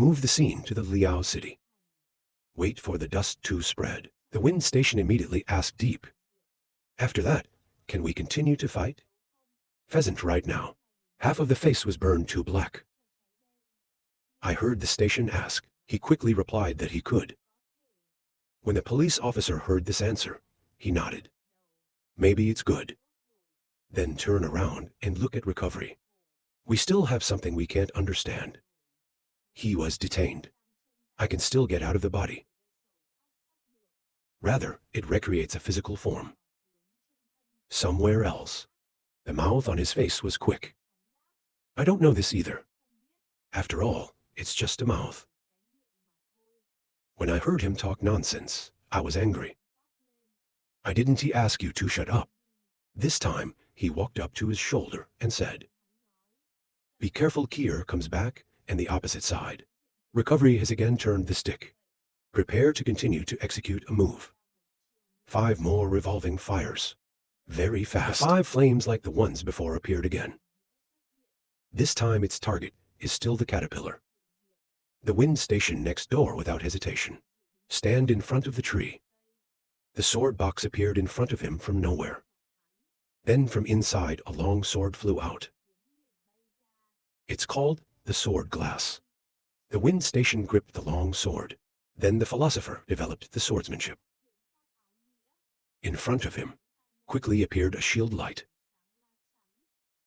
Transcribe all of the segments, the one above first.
Move the scene to the Liao city. Wait for the dust to spread. The wind station immediately asked deep. After that, can we continue to fight? Pheasant right now. Half of the face was burned to black. I heard the station ask. He quickly replied that he could. When the police officer heard this answer, he nodded. Maybe it's good. Then turn around and look at recovery. We still have something we can't understand. He was detained. I can still get out of the body. Rather, it recreates a physical form. Somewhere else. The mouth on his face was quick. I don't know this either. After all, it's just a mouth. When I heard him talk nonsense, I was angry. Why didn't he ask you to shut up? This time, he walked up to his shoulder and said, "Be careful, Kier comes back, and the opposite side. Recovery has again turned the stick. Prepare to continue to execute a move. 5 more revolving fires. Very fast. The 5 flames like the ones before appeared again. This time its target is still the caterpillar. The wind station next door without hesitation. Stand in front of the tree." The sword box appeared in front of him from nowhere. Then from inside a long sword flew out. It's called the sword glass. The wind station gripped the long sword. Then the philosopher developed the swordsmanship. In front of him quickly appeared a shield light.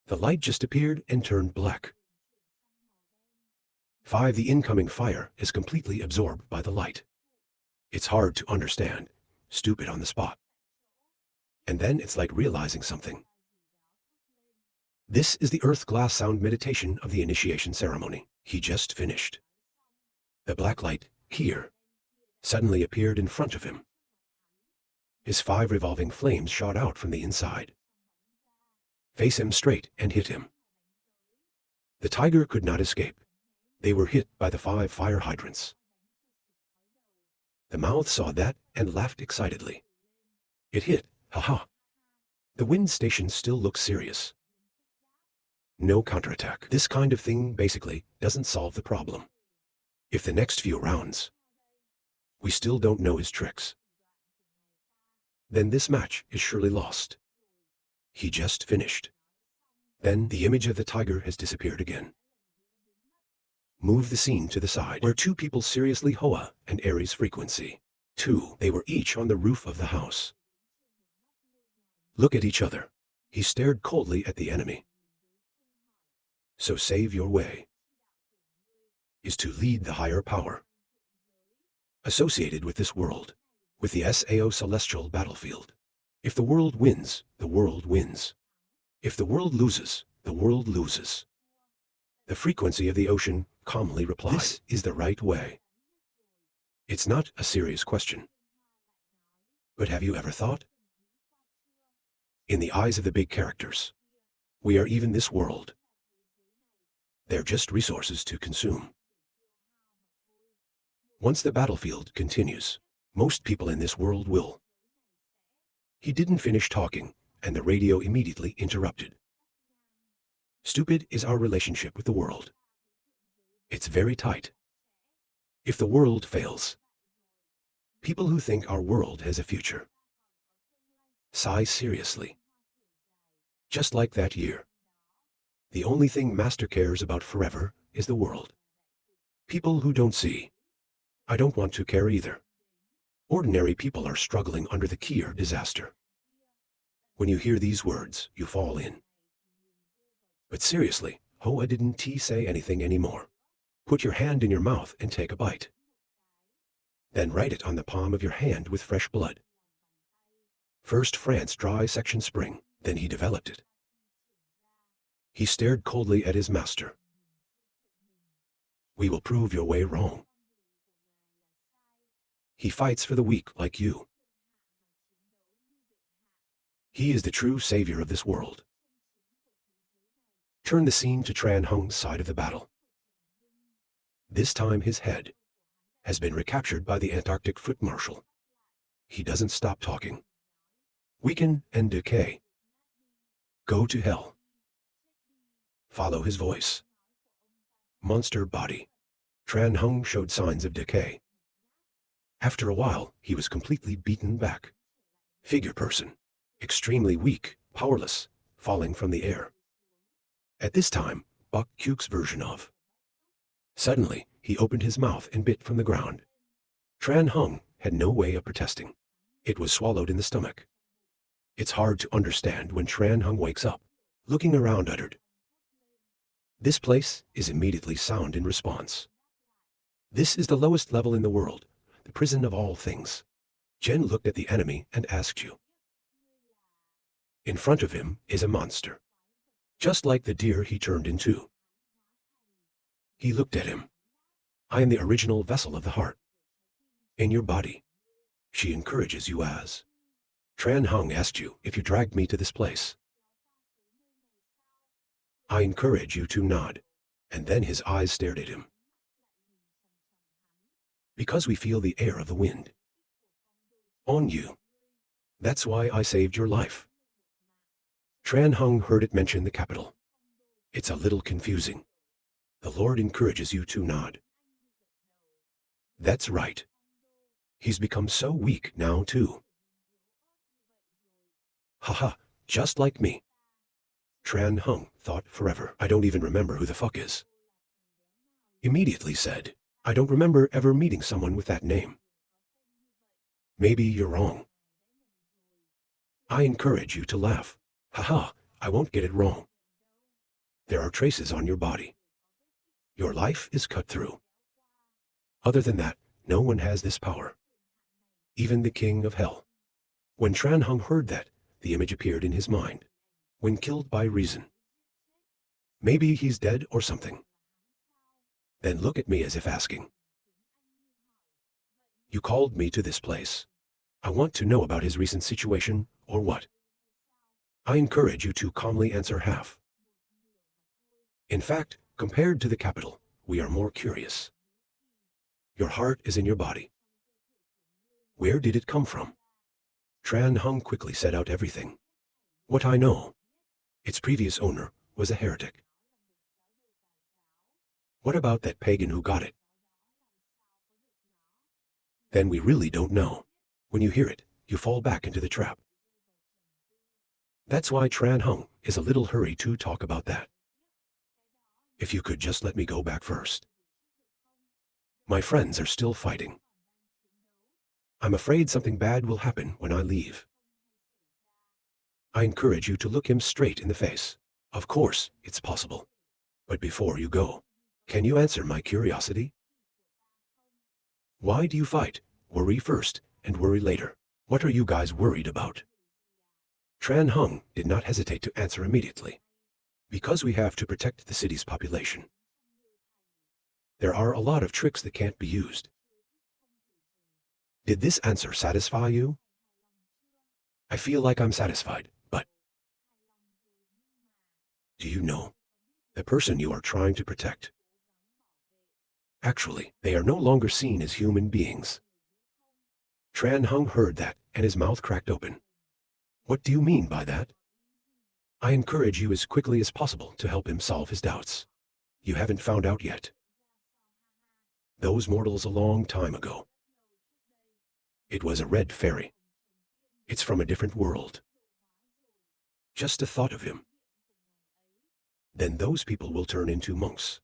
The light just appeared and turned black. 5. The incoming fire is completely absorbed by the light. It's hard to understand, stupid on the spot. And then it's like realizing something. This is the earth glass sound meditation of the initiation ceremony. He just finished. The black light, here, suddenly appeared in front of him. His 5 revolving flames shot out from the inside. Face him straight and hit him. The tiger could not escape. They were hit by the 5 fire hydrants. The mouth saw that and laughed excitedly. It hit, haha. The wind station still looks serious. No counterattack. This kind of thing basically doesn't solve the problem. If the next few rounds, we still don't know his tricks, then this match is surely lost. He just finished. Then the image of the tiger has disappeared again. Move the scene to the side where 2 people seriously Hoa and Aries frequency. 2. They were each on the roof of the house. Look at each other. He stared coldly at the enemy. So save your way is to lead the higher power associated with this world, with the SAO celestial battlefield. If the world wins, the world wins. If the world loses, the world loses. The frequency of the ocean calmly replied, "This is the right way." It's not a serious question. But have you ever thought? In the eyes of the big characters, we are even this world. They're just resources to consume. Once the battlefield continues, most people in this world will. He didn't finish talking, and the radio immediately interrupted. Stupid is our relationship with the world. It's very tight. If the world fails, people who think our world has a future sigh seriously. Just like that year. The only thing Master cares about forever is the world. People who don't see. I don't want to care either. Ordinary people are struggling under the Kier disaster. When you hear these words, you fall in. But seriously, Hoa didn't say anything anymore. Put your hand in your mouth and take a bite. Then write it on the palm of your hand with fresh blood. First France dry section spring, then he developed it. He stared coldly at his master. We will prove your way wrong. He fights for the weak like you. He is the true savior of this world. Turn the scene to Tran Hung's side of the battle. This time his head has been recaptured by the Antarctic foot marshal. He doesn't stop talking. Weaken and decay. Go to hell. Follow his voice. Monster body. Tran Hung showed signs of decay. After a while, he was completely beaten back. Figure person. Extremely weak, powerless, falling from the air. At this time, Bok Kyuk's version of. Suddenly, he opened his mouth and bit from the ground. Tran Hung had no way of protesting. It was swallowed in the stomach. It's hard to understand when Tran Hung wakes up, looking around uttered. This place is immediately sound in response. This is the lowest level in the world, the prison of all things. Jen looked at the enemy and asked you. In front of him is a monster, just like the deer he turned into. He looked at him. I am the original vessel of the heart. In your body. She encourages you as. Tran Hung asked you if you dragged me to this place. I encourage you to nod. And then his eyes stared at him. Because we feel the air of the wind. On you. That's why I saved your life. Tran Hung heard it mention the capital. It's a little confusing. The Lord encourages you to nod. That's right. He's become so weak now too. Haha, just like me. Tran Hung thought forever. I don't even remember who the fuck is. Immediately said, I don't remember ever meeting someone with that name. Maybe you're wrong. I encourage you to laugh. Haha, I won't get it wrong. There are traces on your body. Your life is cut through. Other than that, no one has this power. Even the king of hell. When Tran Hung heard that, the image appeared in his mind. When killed by reason. Maybe he's dead or something. Then look at me as if asking. You called me to this place. I want to know about his recent situation, or what? I encourage you to calmly answer half. In fact, compared to the capital, we are more curious. Your heart is in your body. Where did it come from? Tran Hung quickly set out everything. What I know. Its previous owner was a heretic. What about that pagan who got it? Then we really don't know. When you hear it, you fall back into the trap. That's why Tran Hung is a little hurried to talk about that. If you could just let me go back first. My friends are still fighting. I'm afraid something bad will happen when I leave. I encourage you to look him straight in the face. Of course, it's possible. But before you go, can you answer my curiosity? Why do you fight? Worry first and worry later. What are you guys worried about? Tran Hung did not hesitate to answer immediately. Because we have to protect the city's population. There are a lot of tricks that can't be used. Did this answer satisfy you? I feel like I'm satisfied, but... Do you know the person you are trying to protect? Actually, they are no longer seen as human beings. Tran Hung heard that, and his mouth cracked open. What do you mean by that? I encourage you as quickly as possible to help him solve his doubts. You haven't found out yet. Those mortals a long time ago. It was a red fairy. It's from a different world. Just a thought of him. Then those people will turn into monks.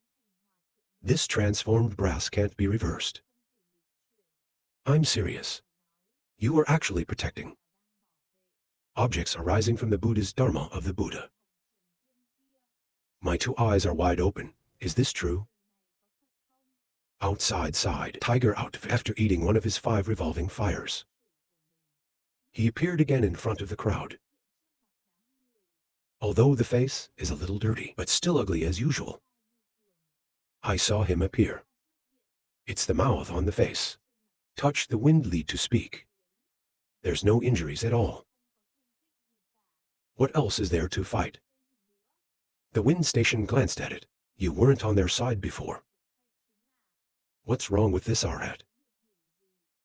This transformed brass can't be reversed. I'm serious. You are actually protecting objects arising from the Buddha's Dharma of the Buddha. My two eyes are wide open. Is this true? Outside sighed Tiger out after eating one of his 5 revolving fires. He appeared again in front of the crowd. Although the face is a little dirty, but still ugly as usual. I saw him appear. It's the mouth on the face. Touch the wind lead to speak. There's no injuries at all. What else is there to fight? The wind station glanced at it. You weren't on their side before. What's wrong with this Arhat?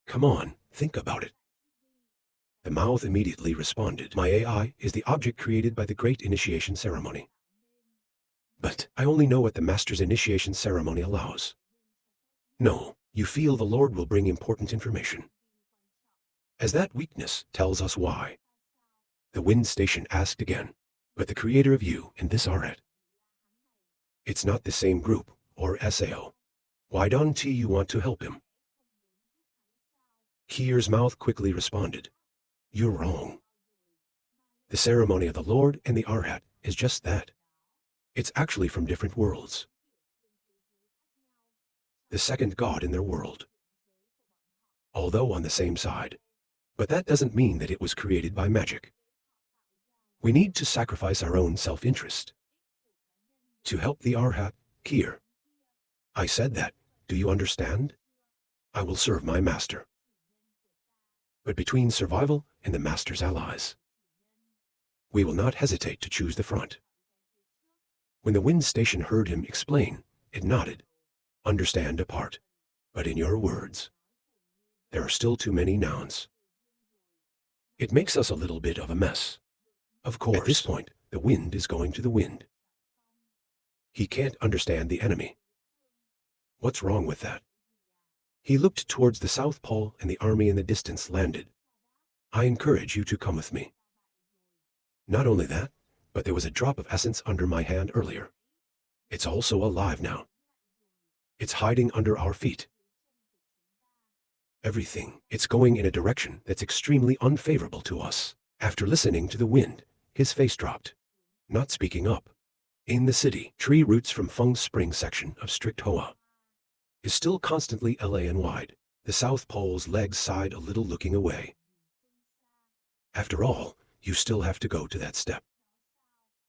Come on, think about it. The mouth immediately responded. My AI is the object created by the Great Initiation Ceremony. But I only know what the Master's initiation ceremony allows. No, you feel the Lord will bring important information. As that weakness tells us why. The wind station asked again, but the creator of you and this are it. It's not the same group, or SAO. Why don't you want to help him? Hear's mouth quickly responded. You're wrong. The ceremony of the Lord and the Arhat is just that. It's actually from different worlds. The second god in their world. Although on the same side. But that doesn't mean that it was created by magic. We need to sacrifice our own self-interest. To help the Arhat, Kir. I said that, do you understand? I will serve my master. But between survival and the master's allies, we will not hesitate to choose the front. When the wind station heard him explain, it nodded. Understand a part. But in your words, there are still too many nouns. It makes us a little bit of a mess. Of course, at this point, the wind is going to the wind. He can't understand the enemy. What's wrong with that? He looked towards the South Pole and the army in the distance landed. I encourage you to come with me. Not only that, but there was a drop of essence under my hand earlier. It's also alive now. It's hiding under our feet. Everything, it's going in a direction that's extremely unfavorable to us. After listening to the wind, his face dropped. Not speaking up. In the city, tree roots from Feng's spring section of strict Hoa is still constantly LAN wide. The South Pole's legs sighed a little looking away. After all, you still have to go to that step.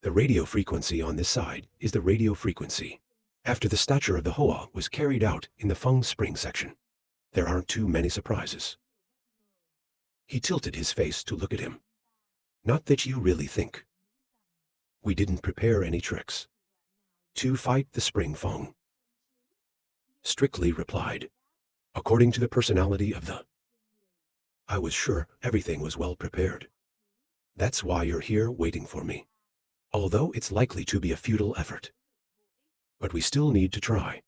The radio frequency on this side is the radio frequency. After the stature of the Hoa was carried out in the Feng spring section, there aren't too many surprises. He tilted his face to look at him. Not that you really think. We didn't prepare any tricks to fight the spring Feng. Strictly replied. According to the personality of the. I was sure everything was well prepared. That's why you're here waiting for me. Although it's likely to be a futile effort. But we still need to try.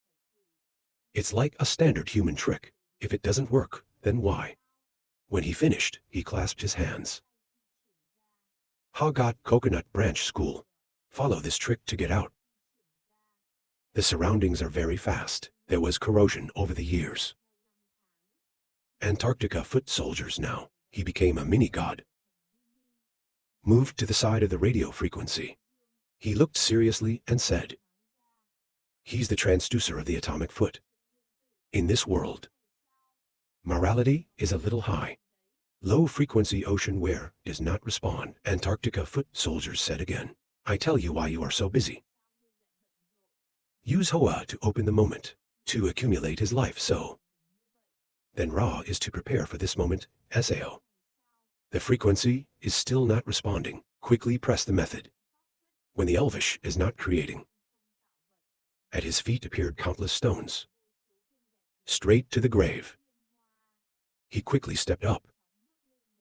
It's like a standard human trick. If it doesn't work, then why? When he finished, he clasped his hands. Hagat Coconut Branch School. Follow this trick to get out. The surroundings are very fast. There was corrosion over the years. Antarctica foot soldiers now. He became a mini-god. Moved to the side of the radio frequency. He looked seriously and said, he's the transducer of the atomic foot. In this world, morality is a little high. Low-frequency ocean wear does not respond. Antarctica foot soldiers said again. I tell you why you are so busy. Use Hoa to open the moment, to accumulate his life so. Then Ra is to prepare for this moment, SAO. The frequency is still not responding. Quickly press the method. When the Elvish is not creating. At his feet appeared countless stones. Straight to the grave. He quickly stepped up.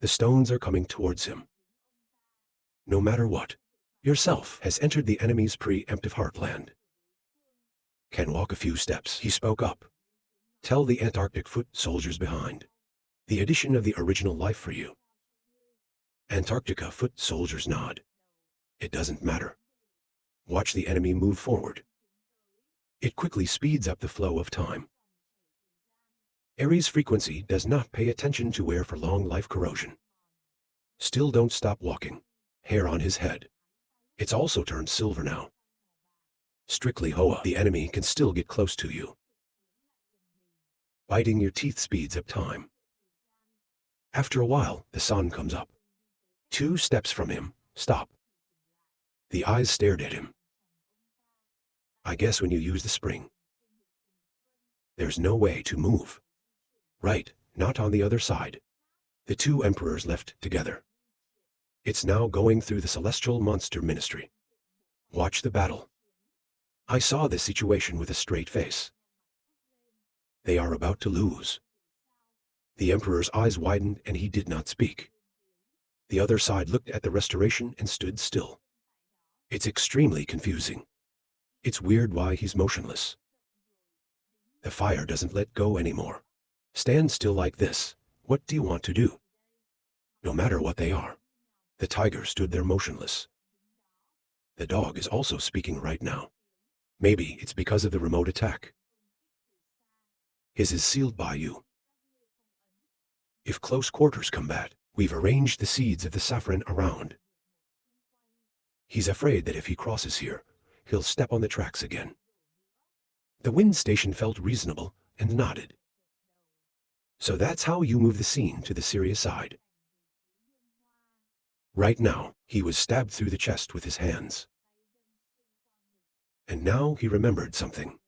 The stones are coming towards him. No matter what, yourself has entered the enemy's preemptive heartland. Can walk a few steps, he spoke up. Tell the Antarctic foot soldiers behind. The addition of the original life for you. Antarctica foot soldiers nod. It doesn't matter. Watch the enemy move forward. It quickly speeds up the flow of time. Ares frequency does not pay attention to wear for long life corrosion. Still don't stop walking. Hair on his head. It's also turned silver now. Strictly Hoa, the enemy can still get close to you. Biting your teeth speeds up time. After a while, the sun comes up. 2 steps from him, stop. The eyes stared at him. I guess when you use the spring, there's no way to move. Right, not on the other side. The 2 emperors left together. It's now going through the celestial monster ministry. Watch the battle. I saw this situation with a straight face. They are about to lose. The emperor's eyes widened and he did not speak. The other side looked at the restoration and stood still. It's extremely confusing. It's weird why he's motionless. The fire doesn't let go anymore. Stand still like this. What do you want to do? No matter what they are. The tiger stood there motionless. The dog is also speaking right now. Maybe it's because of the remote attack. His is sealed by you. If close quarters combat, we've arranged the seeds of the saffron around. He's afraid that if he crosses here, he'll step on the tracks again. The wind station felt reasonable and nodded. So that's how you move the scene to the serious side. Right now, he was stabbed through the chest with his hands. And now he remembered something.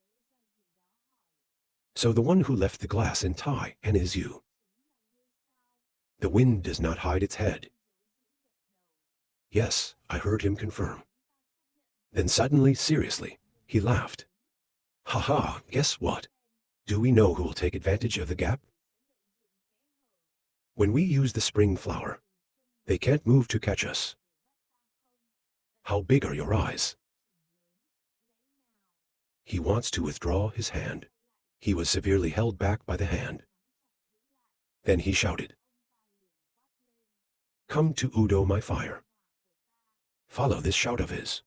So the one who left the glass and tie and is you. The wind does not hide its head. Yes, I heard him confirm. Then suddenly, seriously, he laughed. Ha ha, guess what? Do we know who will take advantage of the gap? When we use the spring flower, they can't move to catch us. How big are your eyes? He wants to withdraw his hand. He was severely held back by the hand. Then he shouted, "Come to Udo my fire." Follow this shout of his.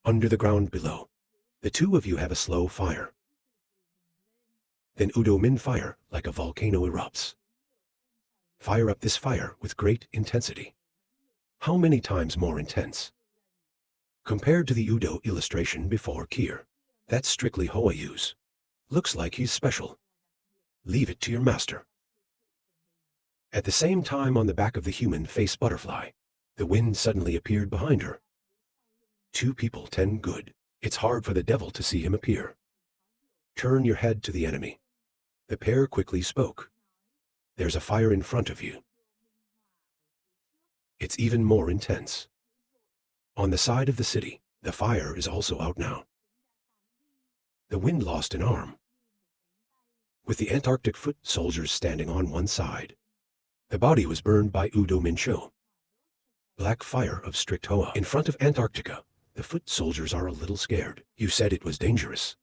Under the ground below, the two of you have a slow fire. Then Udo Min fire like a volcano erupts. Fire up this fire with great intensity. How many times more intense? Compared to the Udo illustration before Kier, that's strictly Hoa use. Looks like he's special. Leave it to your master. At the same time on the back of the human face butterfly, the wind suddenly appeared behind her. 2 people 10 good. It's hard for the devil to see him appear. Turn your head to the enemy. The pair quickly spoke. There's a fire in front of you. It's even more intense. On the side of the city, the fire is also out now. The wind lost an arm. With the Antarctic foot soldiers standing on one side. The body was burned by Udo Mincho. Black fire of strict Hoa. In front of Antarctica, the foot soldiers are a little scared. You said it was dangerous.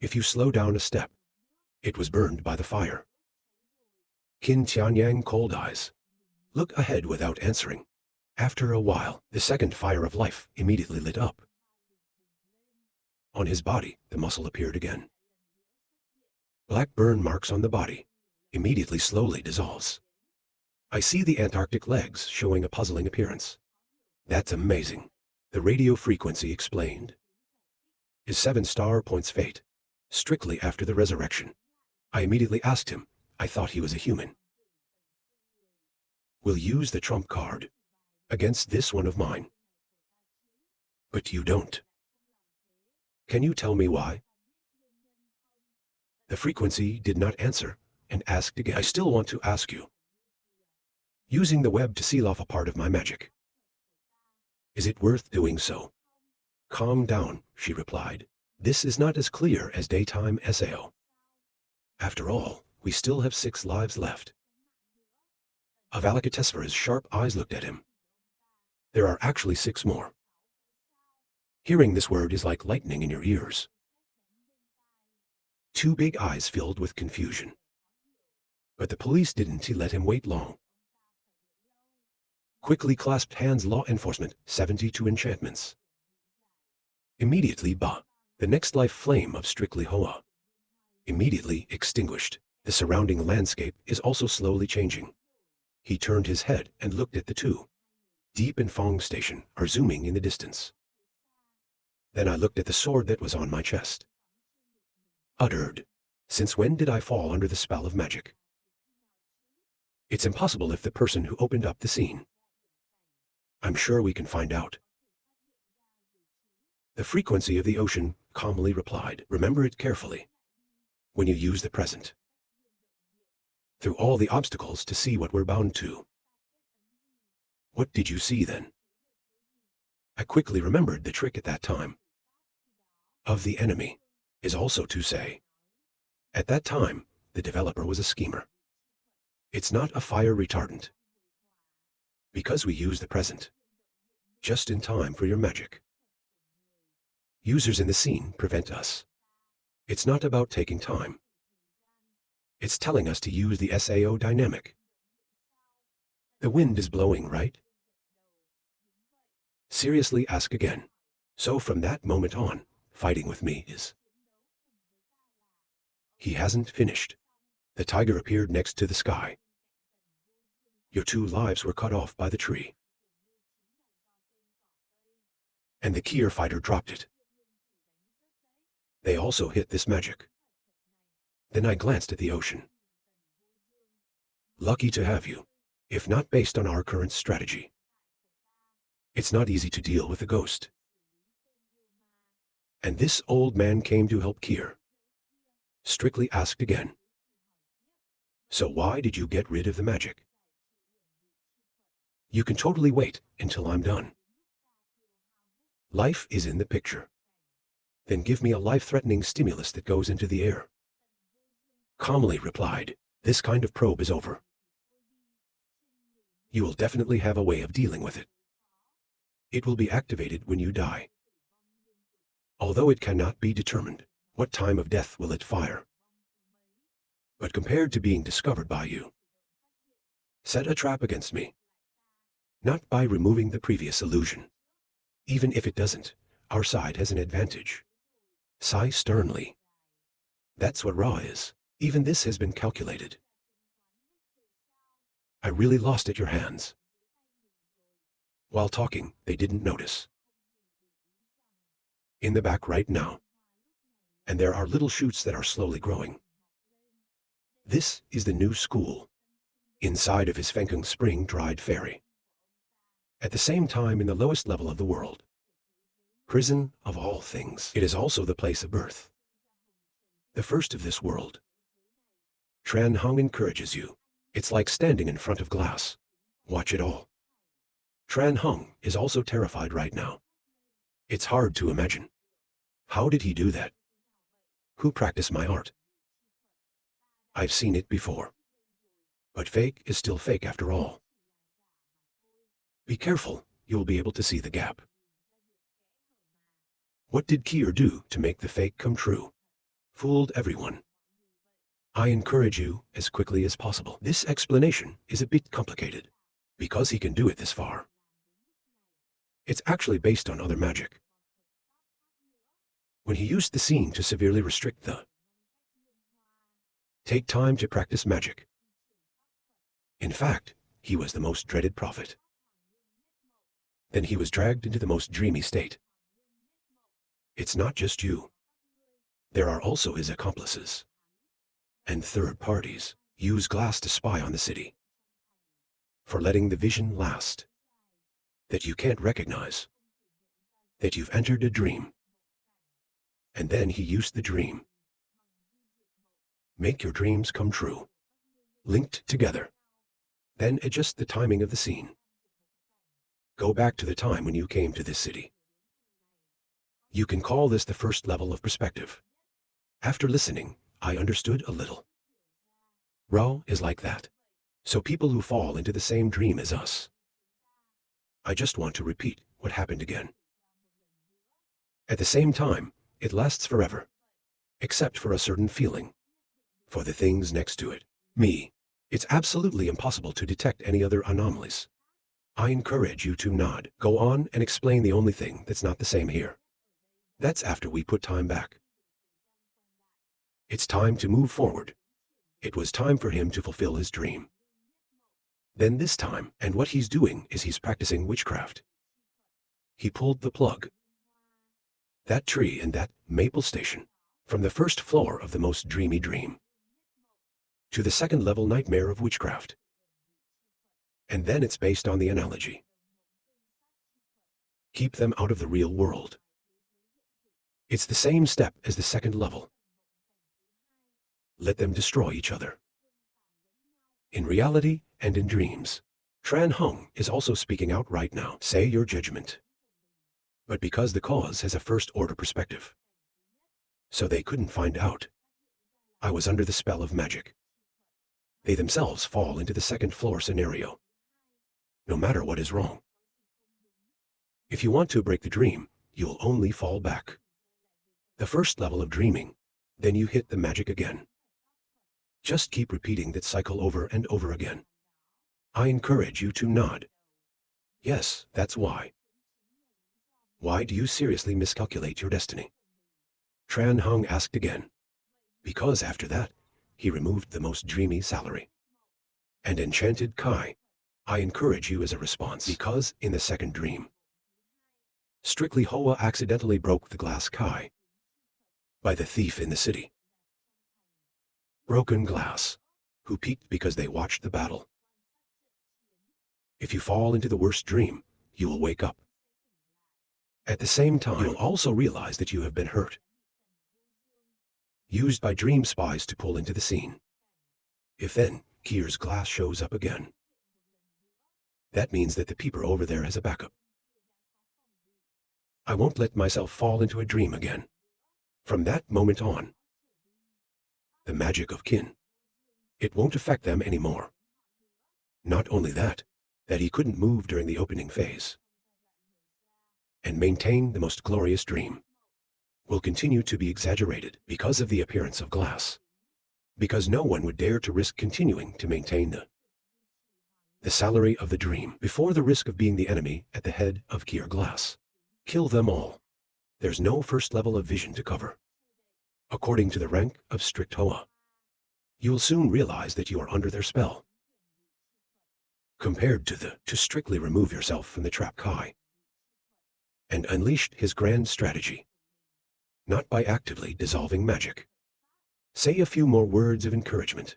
If you slow down a step, it was burned by the fire. Qin Tianyang cold eyes. Look ahead without answering. After a while, the second fire of life immediately lit up. On his body, the muscle appeared again. Black burn marks on the body, immediately slowly dissolves. I see the Antarctic legs showing a puzzling appearance. That's amazing. The radio frequency explained. His 7-star points fate, strictly after the resurrection. I immediately asked him, I thought he was a human. We'll use the trump card against this one of mine. But you don't. Can you tell me why? The frequency did not answer and asked again. I still want to ask you. Using the web to seal off a part of my magic. Is it worth doing so? Calm down, she replied. This is not as clear as daytime SAO. After all, we still have 6 lives left. Avalokitesvara's sharp eyes looked at him. There are actually 6 more. Hearing this word is like lightning in your ears. 2 big eyes filled with confusion. But the police didn't let him wait long. Quickly clasped hands law enforcement, 72 enchantments. Immediately Ba, the next life flame of strictly Hoa. Immediately extinguished. The surrounding landscape is also slowly changing. He turned his head and looked at the 2. Deep and Fong Station are zooming in the distance. Then I looked at the sword that was on my chest. Uttered. Since when did I fall under the spell of magic? It's impossible if the person who opened up the scene. I'm sure we can find out. The frequency of the ocean calmly replied, remember it carefully. When you use the present. Through all the obstacles to see what we're bound to. What did you see then? I quickly remembered the trick at that time. Of the enemy, is also to say. At that time, the developer was a schemer. It's not a fire retardant. Because we use the present. Just in time for your magic. Users in the scene prevent us. It's not about taking time. It's telling us to use the SAO dynamic. The wind is blowing, right? Seriously, ask again. So from that moment on, fighting with me is... He hasn't finished. The tiger appeared next to the sky. Your 2 lives were cut off by the tree. And the Kier fighter dropped it. They also hit this magic. Then I glanced at the ocean. Lucky to have you, if not based on our current strategy. It's not easy to deal with a ghost. And this old man came to help Kier. Strictly asked again. So why did you get rid of the magic? You can totally wait until I'm done. Life is in the picture. Then give me a life-threatening stimulus that goes into the air. Calmly replied, this kind of probe is over. You will definitely have a way of dealing with it. It will be activated when you die. Although it cannot be determined, what time of death will it fire? But compared to being discovered by you, set a trap against me. Not by removing the previous illusion. Even if it doesn't, our side has an advantage. Sigh sternly. That's what Ra is. Even this has been calculated. I really lost at your hands. While talking, they didn't notice. In the back right now. And there are little shoots that are slowly growing. This is the new school. Inside of his Fenkung spring-dried fairy. At the same time in the lowest level of the world. Prison of all things. It is also the place of birth. The first of this world. Tran Hung encourages you. It's like standing in front of glass. Watch it all. Tran Hung is also terrified right now. It's hard to imagine. How did he do that? Who practiced my art? I've seen it before. But fake is still fake after all. Be careful, you'll be able to see the gap. What did Kier do to make the fake come true? Fooled everyone. I encourage you as quickly as possible. This explanation is a bit complicated, because he can do it this far. It's actually based on other magic. When he used the scene to severely restrict the take time to practice magic. In fact, he was the most dreaded prophet. Then he was dragged into the most dreamy state. It's not just you. There are also his accomplices. And third parties use glass to spy on the city. For letting the vision last. That you can't recognize. That you've entered a dream. And then he used the dream. Make your dreams come true. Linked together. Then adjust the timing of the scene. Go back to the time when you came to this city. You can call this the first level of perspective. After listening, I understood a little. Ra is like that. So people who fall into the same dream as us. I just want to repeat what happened again. At the same time, it lasts forever. Except for a certain feeling. For the things next to it. Me. It's absolutely impossible to detect any other anomalies. I encourage you to nod. Go on and explain the only thing that's not the same here. That's after we put time back. It's time to move forward. It was time for him to fulfill his dream. Then this time, and what he's doing is he's practicing witchcraft. He pulled the plug. That tree and that maple station, from the first floor of the most dreamy dream, to the second level nightmare of witchcraft. And then it's based on the analogy. Keep them out of the real world. It's the same step as the second level. Let them destroy each other. In reality and in dreams. Tran Hung is also speaking out right now. Say your judgment. But because the cause has a first-order perspective. So they couldn't find out. I was under the spell of magic. They themselves fall into the second-floor scenario. No matter what is wrong. If you want to break the dream, you'll only fall back. The first level of dreaming, then you hit the magic again. Just keep repeating that cycle over and over again. I encourage you to nod. Yes, that's why. Why do you seriously miscalculate your destiny? Tran Hung asked again. Because after that, he removed the most dreamy salary. And enchanted Kai, I encourage you as a response, because in the second dream, Strictly Hoa accidentally broke the glass Kai by the thief in the city. Broken glass, who peeked because they watched the battle. If you fall into the worst dream, you will wake up. At the same time, you'll also realize that you have been hurt. Used by dream spies to pull into the scene. If then, Kier's glass shows up again, that means that the peeper over there has a backup. I won't let myself fall into a dream again. From that moment on, the magic of kin, it won't affect them anymore. Not only that he couldn't move during the opening phase, and maintain the most glorious dream, will continue to be exaggerated because of the appearance of glass. Because no one would dare to risk continuing to maintain the salary of the dream before the risk of being the enemy at the head of Kier Glass. Kill them all. There's no first level of vision to cover. According to the rank of strict Hoa, you will soon realize that you are under their spell. Compared to strictly remove yourself from the trap Kai, and unleashed his grand strategy, not by actively dissolving magic. Say a few more words of encouragement.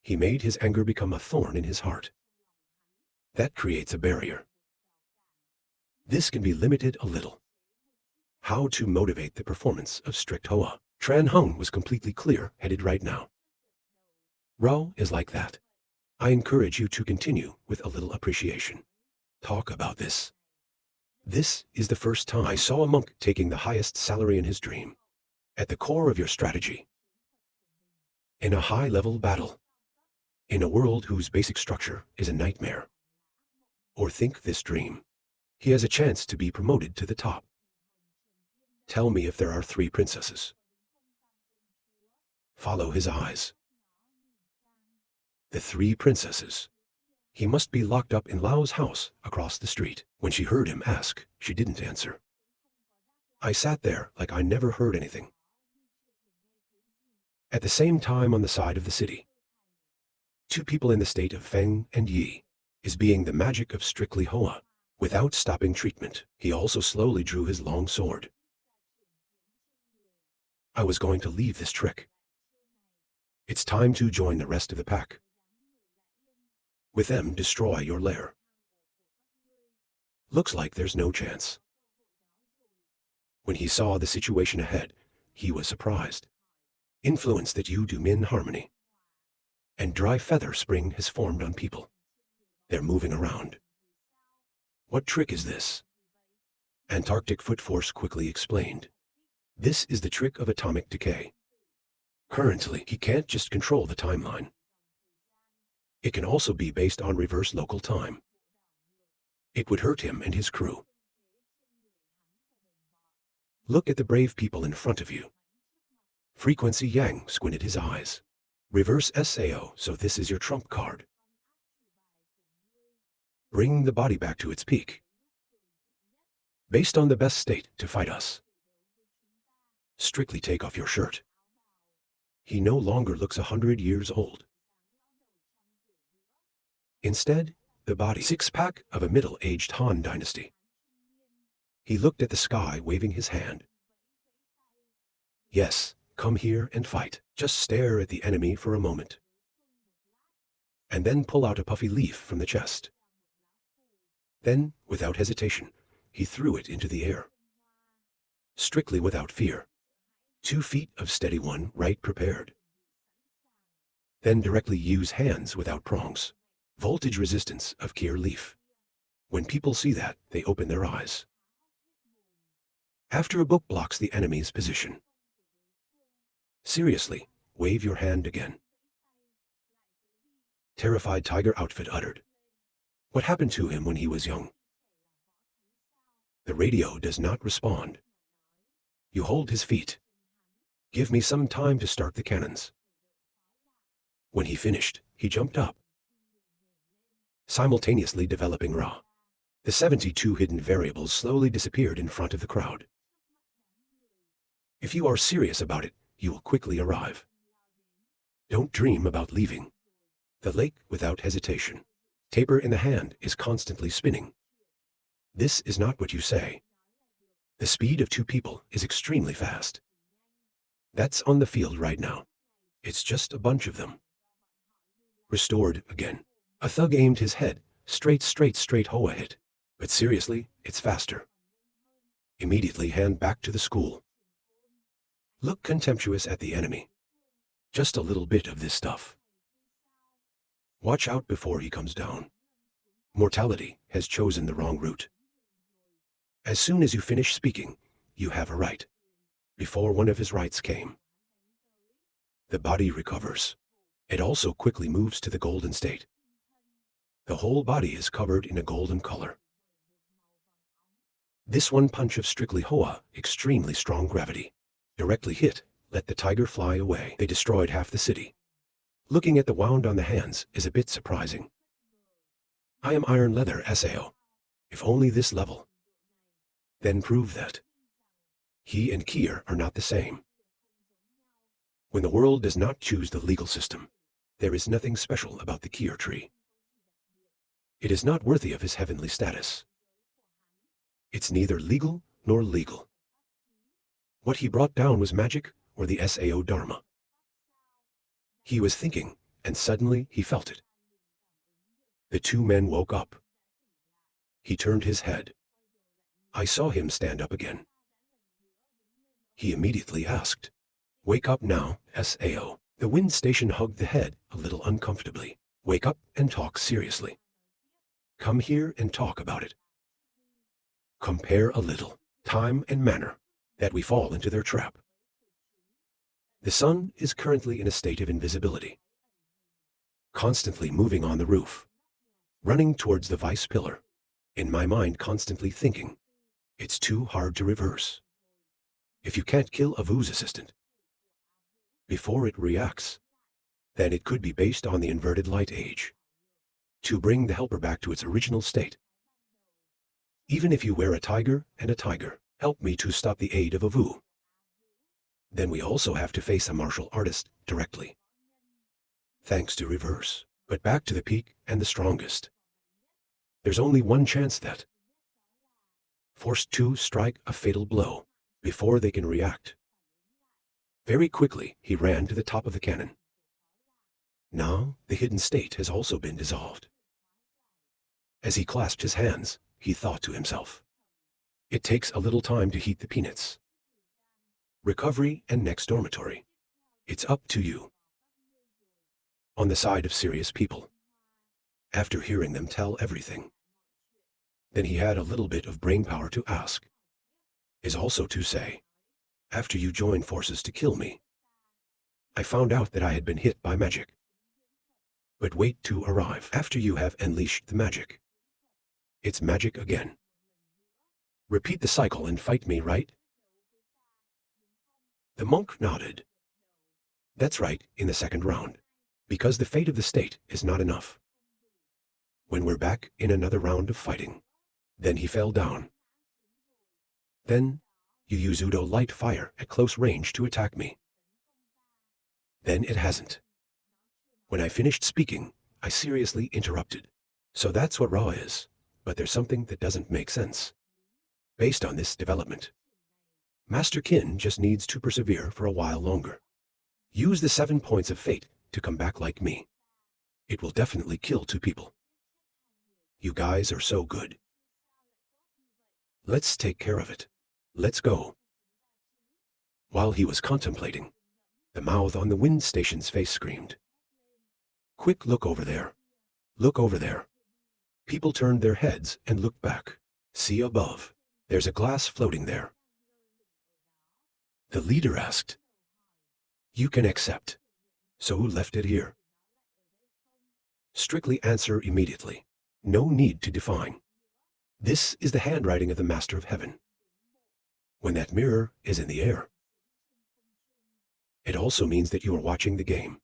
He made his anger become a thorn in his heart. That creates a barrier. This can be limited a little. How to motivate the performance of strict Hoa. Tran Hung was completely clear-headed right now. Rao is like that. I encourage you to continue with a little appreciation. Talk about this. This is the first time I saw a monk taking the highest salary in his dream. At the core of your strategy. In a high-level battle. In a world whose basic structure is a nightmare. Or think this dream. He has a chance to be promoted to the top. Tell me if there are 3 princesses. Follow his eyes. The 3 princesses. He must be locked up in Lao's house across the street. When she heard him ask, she didn't answer. I sat there like I never heard anything. At the same time on the side of the city, 2 people in the state of Feng and Yi is being the magic of strictly Hoa. Without stopping treatment, he also slowly drew his long sword. I was going to leave this trick. It's time to join the rest of the pack. With them, destroy your lair. Looks like there's no chance. When he saw the situation ahead, he was surprised. Influence that you do min harmony. And dry feather spring has formed on people. They're moving around. What trick is this? Antarctic Foot Force quickly explained. This is the trick of atomic decay. Currently, he can't just control the timeline. It can also be based on reverse local time. It would hurt him and his crew. Look at the brave people in front of you. Frequency Yang squinted his eyes. Reverse SAO, so this is your trump card. Bring the body back to its peak. Based on the best state to fight us. Strictly take off your shirt. He no longer looks 100 years old. Instead, the body 6-pack of a middle-aged Han dynasty. He looked at the sky, waving his hand. Yes, come here and fight. Just stare at the enemy for a moment. And then pull out a puffy leaf from the chest. Then, without hesitation, he threw it into the air. Strictly without fear. 2 feet of steady one right prepared. Then directly use hands without prongs. Voltage resistance of Kier leaf. When people see that, they open their eyes. After a book blocks the enemy's position. Seriously, wave your hand again. Terrified tiger outfit uttered. What happened to him when he was young? The radio does not respond. You hold his feet. Give me some time to start the cannons. When he finished, he jumped up, simultaneously developing Ra. The 72 hidden variables slowly disappeared in front of the crowd. If you are serious about it, you will quickly arrive. Don't dream about leaving the lake without hesitation. Taper in the hand is constantly spinning. This is not what you say. The speed of 2 people is extremely fast. That's on the field right now. It's just a bunch of them. Restored again. A thug aimed his head, straight Hoa hit. But seriously, it's faster. Immediately hand back to the school. Look contemptuous at the enemy. Just a little bit of this stuff. Watch out before he comes down. Mortality has chosen the wrong route. As soon as you finish speaking, you have a right. Before one of his rights came. The body recovers. It also quickly moves to the golden state. The whole body is covered in a golden color. This one punch of strictly Hoa, extremely strong gravity. Directly hit, let the tiger fly away. They destroyed half the city. Looking at the wound on the hands is a bit surprising. I am Iron Leather Sao. If only this level. Then prove that. He and Kier are not the same. When the world does not choose the legal system, there is nothing special about the Kier tree. It is not worthy of his heavenly status. It's neither legal nor legal. What he brought down was magic or the Sao Dharma. He was thinking, and suddenly he felt it. The 2 men woke up. He turned his head. I saw him stand up again. He immediately asked, "Wake up now, Sao." The wind station hugged the head a little uncomfortably. Wake up and talk seriously. Come here and talk about it. Compare a little, time and manner, that we fall into their trap. The sun is currently in a state of invisibility. Constantly moving on the roof. Running towards the vice pillar. In my mind constantly thinking, it's too hard to reverse. If you can't kill a Vu's assistant before it reacts, then it could be based on the inverted light age. To bring the helper back to its original state. Even if you wear a tiger and a tiger, help me to stop the aid of a Vu. Then we also have to face a martial artist directly. Thanks to reverse, but back to the peak and the strongest. There's only one chance that. Forced to strike a fatal blow before they can react. Very quickly, he ran to the top of the cannon. Now, the hidden state has also been dissolved. As he clasped his hands, he thought to himself, it takes a little time to heat the peanuts. Recovery and next dormitory. It's up to you. On the side of serious people. After hearing them tell everything. Then he had a little bit of brain power to ask. Is also to say, after you joined forces to kill me, I found out that I had been hit by magic. But wait to arrive after you have unleashed the magic. It's magic again. Repeat the cycle and fight me, right? The monk nodded. That's right, in the second round. Because the fate of the state is not enough. When we're back in another round of fighting. Then he fell down. Then, you use Udo light fire at close range to attack me. Then it hasn't. When I finished speaking, I seriously interrupted. So that's what Ra is, but there's something that doesn't make sense. Based on this development, Master Qin just needs to persevere for a while longer. Use the 7 points of fate to come back like me. It will definitely kill 2 people. You guys are so good. Let's take care of it. Let's go. While he was contemplating, the mouth on the wind station's face screamed. Quick, look over there. Look over there. People turned their heads and looked back. See above. There's a glass floating there. The leader asked. You can accept. So who left it here? Strictly answer immediately. No need to define. This is the handwriting of the Master of Heaven. when that mirror is in the air. It also means that you are watching the game.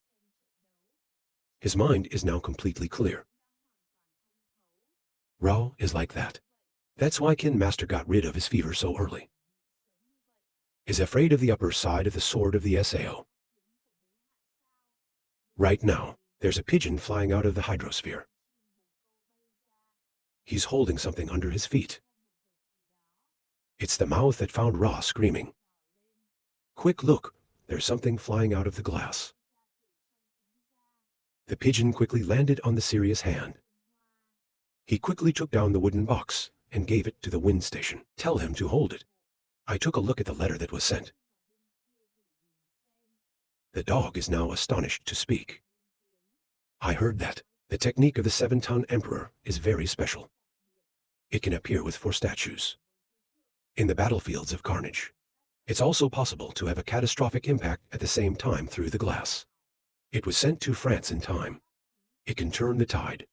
His mind is now completely clear. Ra is like that. That's why Kin Master got rid of his fever so early. Is afraid of the upper side of the sword of the Sao. Right now, there's a pigeon flying out of the hydrosphere. He's holding something under his feet. It's the mouth that found Ra screaming. Quick look, there's something flying out of the glass. The pigeon quickly landed on the Sirius hand. He quickly took down the wooden box and gave it to the wind station. Tell him to hold it. I took a look at the letter that was sent. The dog is now astonished to speak. I heard that the technique of the 7-ton emperor is very special. It can appear with 4 statues. In the battlefields of carnage, it's also possible to have a catastrophic impact at the same time through the glass. It was sent to France in time. It can turn the tide.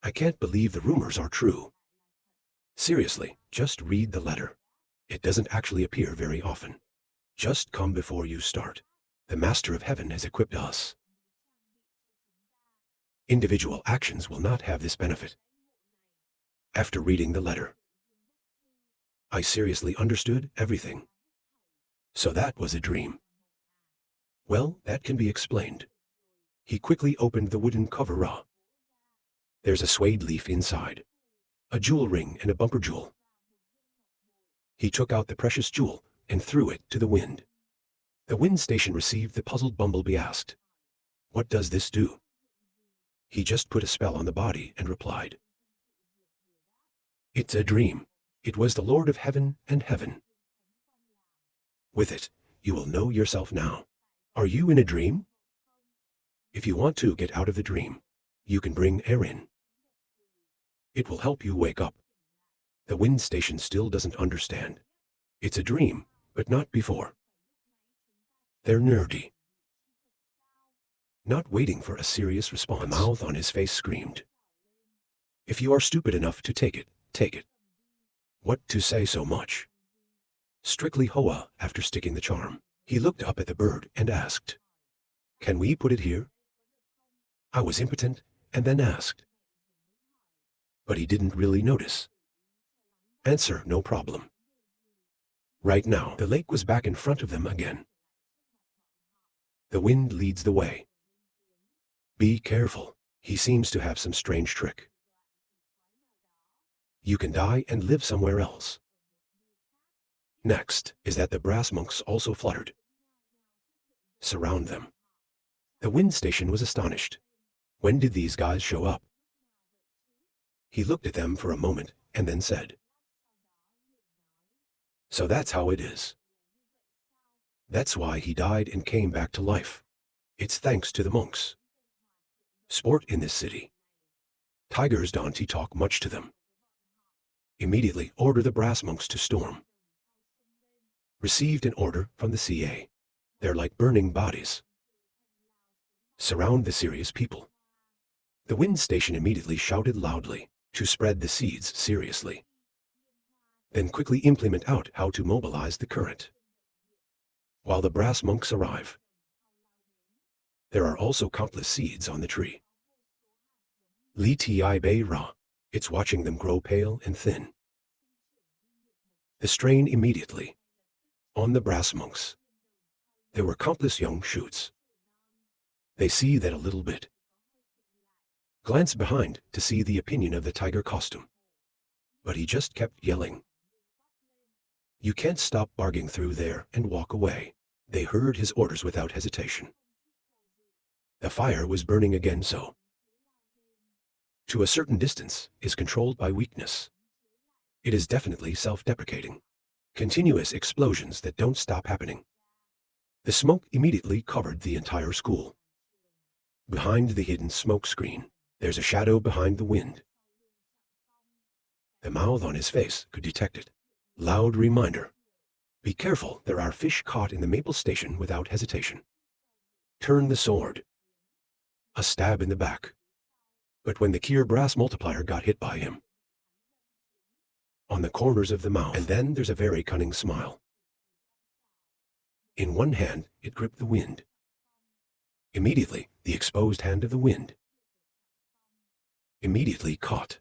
I can't believe the rumors are true. Seriously, just read the letter. It doesn't actually appear very often. Just come before you start. The Master of Heaven has equipped us. Individual actions will not have this benefit. After reading the letter, I seriously understood everything. So that was a dream. Well, that can be explained. He quickly opened the wooden cover Ra. There's a suede leaf inside, a jewel ring and a bumper jewel. He took out the precious jewel and threw it to the wind. The wind station received the puzzled bumblebee asked, "What does this do?" He just put a spell on the body and replied, "It's a dream. It was the Lord of Heaven and Heaven. With it, you will know yourself now. Are you in a dream? If you want to get out of the dream, you can bring air in. It will help you wake up." The wind station still doesn't understand. It's a dream, but not before. They're nerdy. Not waiting for a serious response. The mouth on his face screamed, "If you are stupid enough to take it, take it. What to say so much?" Strictly Hoa after sticking the charm. He looked up at the bird and asked, "Can we put it here?" I was impotent and then asked. But he didn't really notice. Answer, no problem. Right now, the lake was back in front of them again. The wind leads the way. Be careful, he seems to have some strange trick. You can die and live somewhere else. Next is that the brass monks also fluttered. Surround them. The wind station was astonished. When did these guys show up? He looked at them for a moment and then said, "So that's how it is. That's why he died and came back to life. It's thanks to the monks. Sport in this city. Tigers don't talk much to them. Immediately order the brass monks to storm." Received an order from the CA. They're like burning bodies. Surround the serious people. The wind station immediately shouted loudly to spread the seeds seriously. Then quickly implement out how to mobilize the current. While the brass monks arrive, there are also countless seeds on the tree. Li Ti Bei Ra, it's watching them grow pale and thin. The strain immediately on the brass monks. There were countless young shoots. They see that a little bit. Glance behind to see the opinion of the tiger costume. But he just kept yelling. You can't stop barging through there and walk away. They heard his orders without hesitation. The fire was burning again so. To a certain distance is controlled by weakness. It is definitely self-deprecating. Continuous explosions that don't stop happening. The smoke immediately covered the entire school. Behind the hidden smoke screen, there's a shadow behind the wind. The mouth on his face could detect it. Loud reminder. Be careful, there are fish caught in the maple station without hesitation. Turn the sword. A stab in the back. But when the Kier brass multiplier got hit by him, on the corners of the mouth. And then there's a very cunning smile. In one hand, it gripped the wind. Immediately, the exposed hand of the wind immediately caught